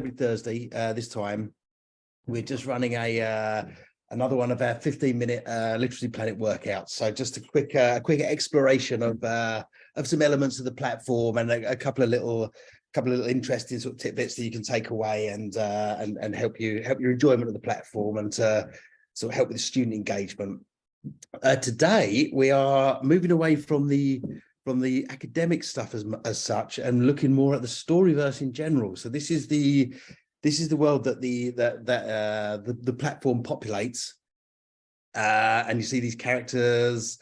every Thursday. This time, we're just running another one of our 15-minute Literacy Planet workouts. So just a quick exploration of some elements of the platform and a couple of little interesting sort of tidbits that you can take away and help your enjoyment of the platform and to sort of help with student engagement. Today we are moving away from the academic stuff as such and looking more at the Storyverse in general. So this is the world that the platform populates, and you see these characters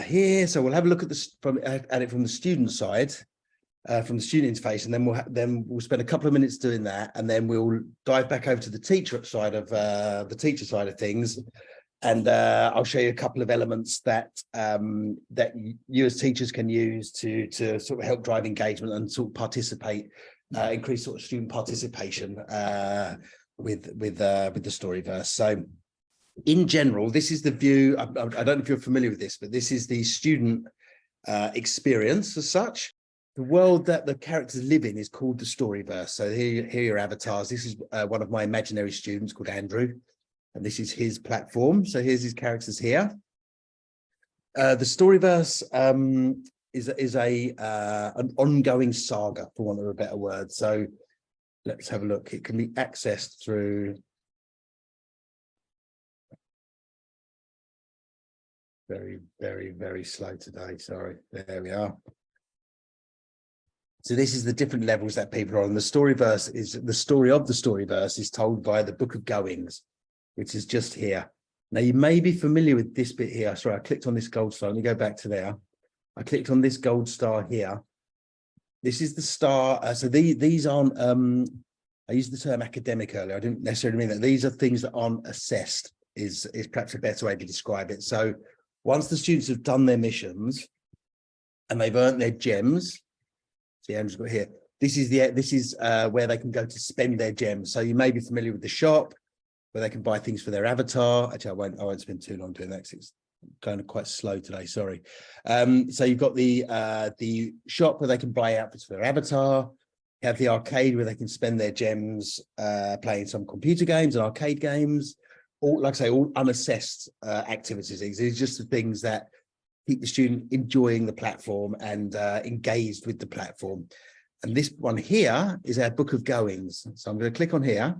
here. So we'll have a look at this from the student side, from the student interface, and then we'll spend a couple of minutes doing that, and then we'll dive back over to the teacher side of things. And I'll show you a couple of elements that you as teachers can use to sort of help drive engagement and sort of participate, increase sort of student participation with the Storyverse. So in general, this is the view. I don't know if you're familiar with this, but this is the student experience as such. The world that the characters live in is called the Storyverse. So here are your avatars. This is one of my imaginary students called Andrew. And this is his platform. So here's his characters here. The Storyverse is an ongoing saga, for want of a better word. So let's have a look. It can be accessed through very, very, very slow today. Sorry. There we are. So this is the different levels that people are on. The Storyverse is the story of the Storyverse is told by the Book of Goings, which is just here. Now, you may be familiar with this bit here. Sorry, I clicked on this gold star. Let me go back to there. I clicked on this gold star here. This is the star. So these aren't, I used the term academic earlier. I didn't necessarily mean that. These are things that aren't assessed, is perhaps a better way to describe it. So once the students have done their missions and they've earned their gems, see, Andrew's got here. This is where they can go to spend their gems. So you may be familiar with the shop, where they can buy things for their avatar. Actually, I won't spend too long doing that because it's kind of quite slow today. Sorry. So you've got the shop where they can buy outfits for their avatar. You have the arcade where they can spend their gems playing some computer games and arcade games. All, like I say, all unassessed activities. These are just the things that keep the student enjoying the platform and engaged with the platform. And this one here is our Book of Goings. So I'm going to click on here.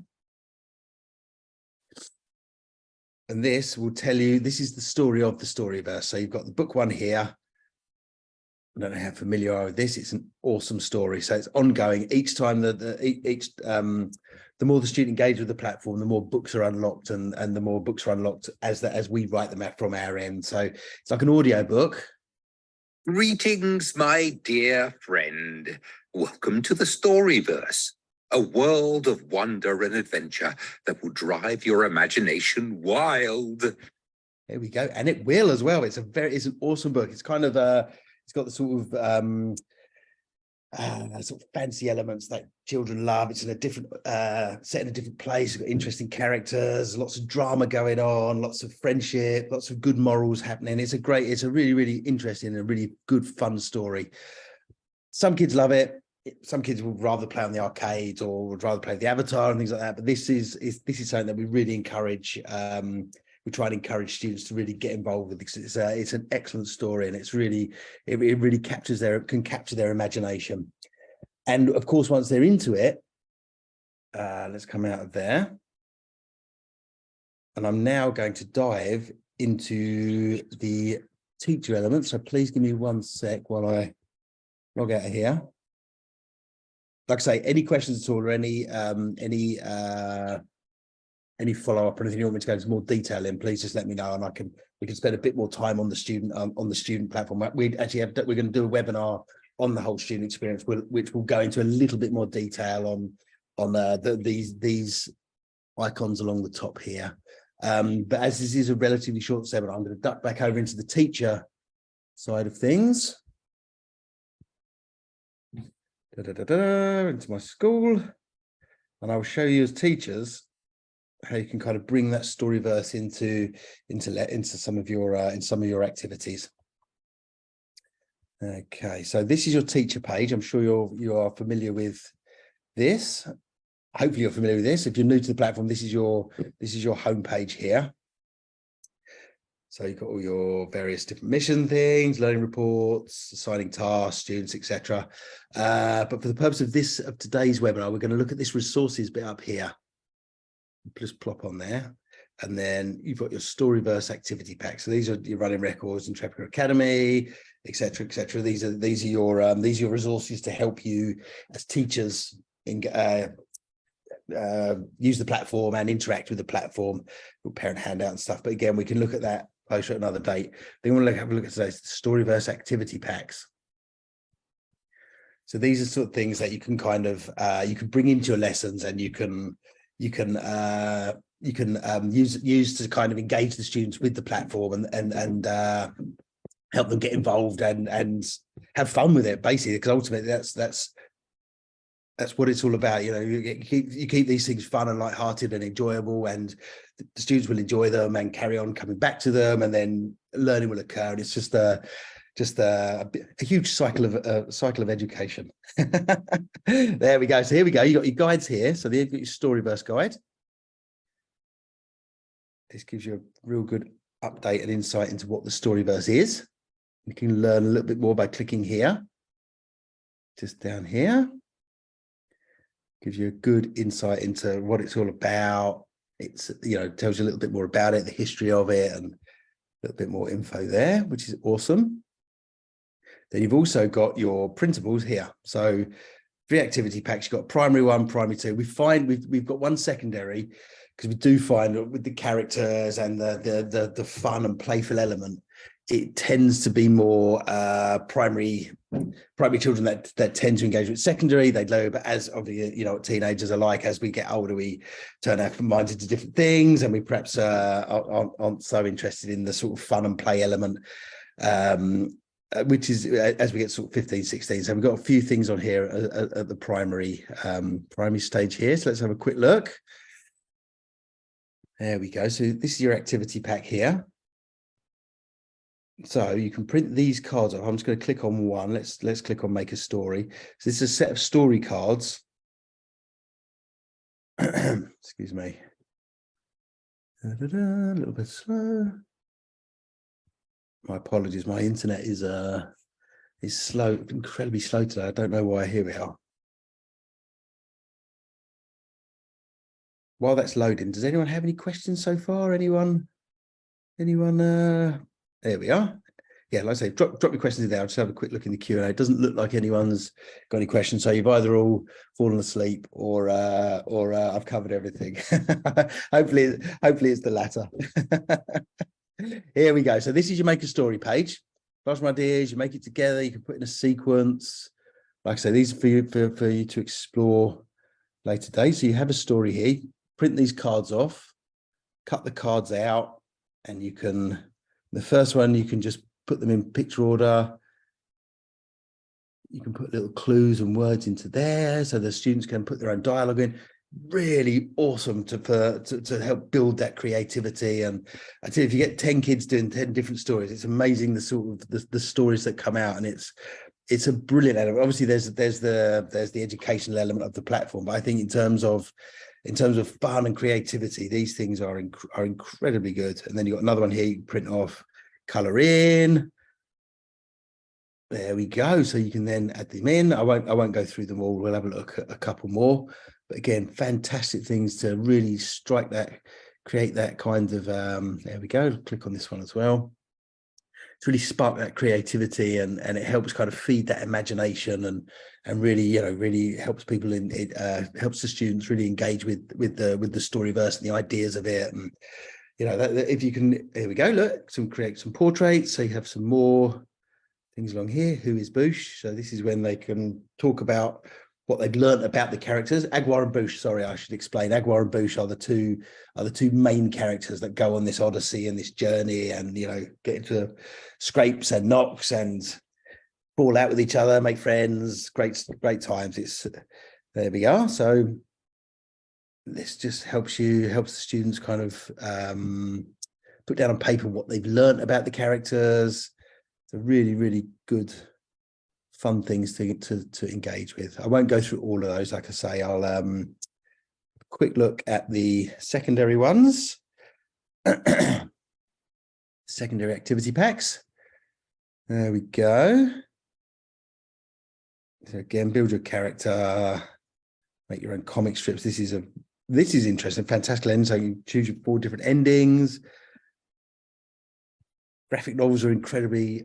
And this will tell you, this is the story of the Storyverse. So you've got the book one here. I don't know how familiar you are with this. It's an awesome story. So it's ongoing. Each time the more the student engages with the platform, the more books are unlocked, and the more books are unlocked as we write them out from our end. So it's like an audio book. Greetings, my dear friend. Welcome to the Storyverse. A world of wonder and adventure that will drive your imagination wild. There we go, and it will as well. It's an awesome book. It's kind of it's got the sort of fancy elements that children love. It's in a different set in a different place. It's got interesting characters, lots of drama going on, lots of friendship, lots of good morals happening. It's a really, really interesting and really good fun story. Some kids love it. Some kids would rather play on the arcades or would rather play the avatar and things like that. But this is something that we really encourage. We try and encourage students to really get involved with, because it's an excellent story, and it really can capture their imagination. And of course, once they're into it, let's come out of there. And I'm now going to dive into the teacher element. So please give me 1 sec while I log out of here. Like I say, any questions at all, or any follow-up or anything you want me to go into more detail in, please just let me know, and we can spend a bit more time on the student platform. We're going to do a webinar on the whole student experience, which will go into a little bit more detail on these icons along the top here. But as this is a relatively short seminar, I'm going to duck back over into the teacher side of things. Into my school, and I'll show you as teachers how you can kind of bring that Storyverse into some of your activities. Okay, so this is your teacher page. I'm sure you are familiar with this. hopefully you're familiar with this. If you're new to the platform, this is your homepage here. So you've got all your various different mission things, learning reports, assigning tasks, students, etc. But for the purpose of today's webinar, we're going to look at this resources bit up here. Just plop on there. And then you've got your Storyverse activity pack. So these are your running records, Intrepid Academy, etc., etc. These are your resources to help you as teachers use the platform and interact with the platform, parent handout and stuff. But again, we can look at that closer at another date. Then we'll have a look at today's Storyverse activity packs. So these are sort of things that you can kind of you can bring into your lessons, and you can use to kind of engage the students with the platform and help them get involved and have fun with it, basically, because ultimately that's what it's all about. You know, you keep these things fun and lighthearted and enjoyable, and the students will enjoy them and carry on coming back to them, and then learning will occur. And it's just a huge cycle of education. There we go. So here we go. You got your guides here. So you've got your Storyverse guide. This gives you a real good update and insight into what the Storyverse is. You can learn a little bit more by clicking here, just down here. Gives you a good insight into what it's all about. It's, you know, tells you a little bit more about it, the history of it, and a little bit more info there, which is awesome. Then you've also got your printables here. So 3 activity packs. You've got primary 1, primary 2. We've got one secondary, because we do find with the characters and the fun and playful element, it tends to be more primary children that tend to engage with secondary. They low, but as obviously, you know, what teenagers are like, as we get older, we turn our minds into different things, and we perhaps aren't so interested in the sort of fun and play element, which is as we get sort of 15, 16. So we've got a few things on here at the primary stage here. So let's have a quick look. There we go. So this is your activity pack here. So you can print these cards off. I'm just going to click on one. Let's click on make a story. So this is a set of story cards. Excuse me. A little bit slow. My apologies. My internet is slow, incredibly slow today. I don't know why. Here we are. While that's loading, does anyone have any questions so far? Anyone? There we are. Yeah, like I say, drop your questions in there. I'll just have a quick look in the Q&A. It doesn't look like anyone's got any questions, so you've either all fallen asleep or I've covered everything. Hopefully it's the latter. Here we go. So this is your make a story page. Got some ideas. You make it together. You can put in a sequence. Like I say, these are for you to explore later today. So you have a story here. Print these cards off, cut the cards out, and you can. The first one, you can just put them in picture order. You can put little clues and words into there, so the students can put their own dialogue in. Really awesome to help build that creativity. And I tell you, if you get 10 kids doing 10 different stories, it's amazing the sort of the stories that come out, and it's a brilliant element. Obviously, there's the educational element of the platform, but I think in terms of fun and creativity, these things are incredibly good. And then you've got another one here, you can print off, color in. There we go. So you can then add them in. I won't go through them all. We'll have a look at a couple more. But again, fantastic things to really create that kind of, there we go. Click on this one as well. To really spark that creativity, and it helps kind of feed that imagination, and really, you know, really helps people helps the students really engage with the Storyverse and the ideas of it. And you know, that if you can, here we go, look, create some portraits. So you have some more things along here. Who is Boosh? So this is when they can talk about what they've learned about the characters. Agwar and Boosh, sorry, I should explain. Agwar and Boosh are the two main characters that go on this odyssey and this journey, and, you know, get into scrapes and knocks and fall out with each other, make friends, great times. There we are. So this just helps the students kind of put down on paper what they've learned about the characters. It's a really, really good, fun things to engage with. I won't go through all of those. Like I say, I'll quick look at the secondary ones. Secondary activity packs. There we go. So again, build your character, make your own comic strips. This is interesting, fantastic ending. So you can choose your 4 different endings. Graphic novels are incredibly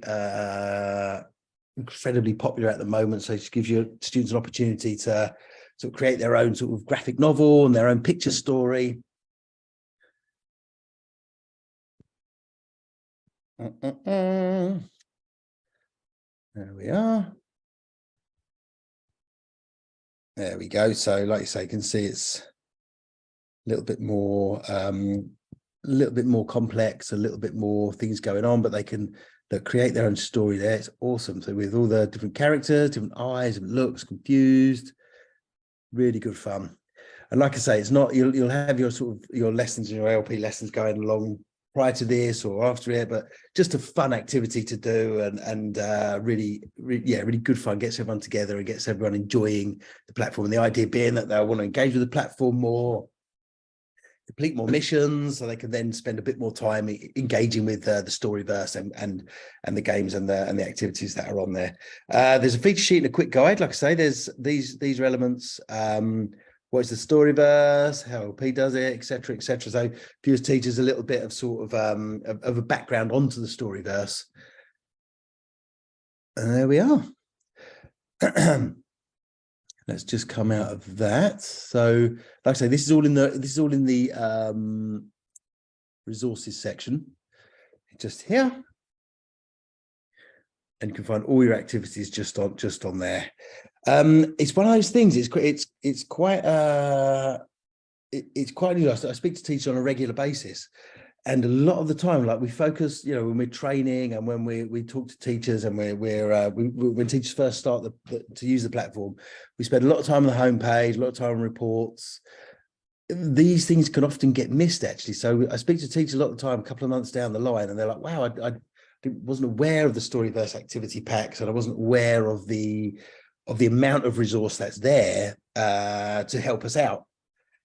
popular at the moment. So it gives your students an opportunity to sort of create their own sort of graphic novel and their own picture story. There we are. There we go. So like you say, you can see it's a little bit more complex, a little bit more things going on, but they create their own story there. It's awesome. So with all the different characters, different eyes, different looks, confused, really good fun. And like I say, it's not, you'll have your sort of your lessons and your LP lessons going along prior to this or after it, but just a fun activity to do, and really good fun, gets everyone together and gets everyone enjoying the platform. And the idea being that they'll want to engage with the platform more, complete more missions, so they can then spend a bit more time engaging with the Storyverse and the games and the activities that are on there. There's a feature sheet and a quick guide. Like I say, there's these are elements. What is the Storyverse, how LP does it, etc., etc. So viewers, teachers, a little bit of sort of a background onto the Storyverse. And there we are. Let's just come out of that. So, like I say, this is all in the resources section, just here, and you can find all your activities just on there. It's one of those things. It's quite new. I speak to teachers on a regular basis, and a lot of the time, like we focus, when we're training and when we talk to teachers, and when teachers first start to use the platform, we spend a lot of time on the homepage, a lot of time on reports. These things can often get missed, actually. So I speak to teachers a lot of the time, a couple of months down the line, and they're like, "Wow, I wasn't aware of the Storyverse activity packs, and I wasn't aware of the amount of resource that's there to help us out."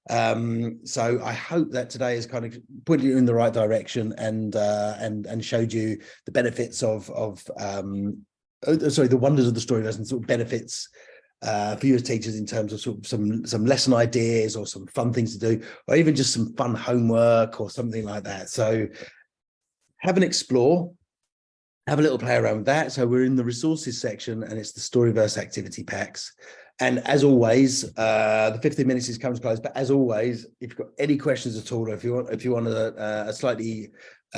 So I hope that today has kind of pointed you in the right direction and showed you the benefits of the wonders of the Storyverse, and sort of benefits for you as teachers in terms of sort of some lesson ideas or some fun things to do, or even just some fun homework or something like that. So have an explore. Have a little play around with that. So we're in the resources section, and it's the Storyverse activity packs. And as always, the 15 minutes is coming to close. But as always, if you've got any questions at all, or if you want a slightly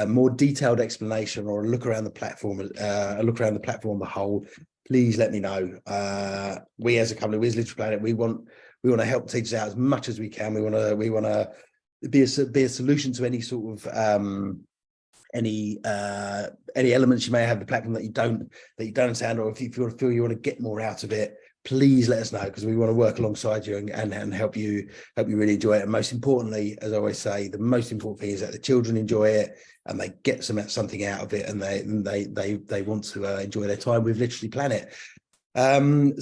more detailed explanation, or a look around the platform, on the whole, please let me know. We as a company, we as LiteracyPlanet, we want to help teachers out as much as we can. We want to be a solution to any sort of any elements you may have the platform that you don't understand, or if you feel you want to get more out of it, please let us know, because we want to work alongside you and help you really enjoy it. And most importantly, as I always say, the most important thing is that the children enjoy it and they get something out of it, and they want to enjoy their time with LiteracyPlanet.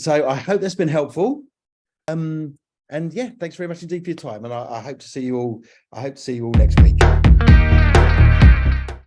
So I hope that's been helpful. And yeah, thanks very much indeed for your time, and I hope to see you all next week.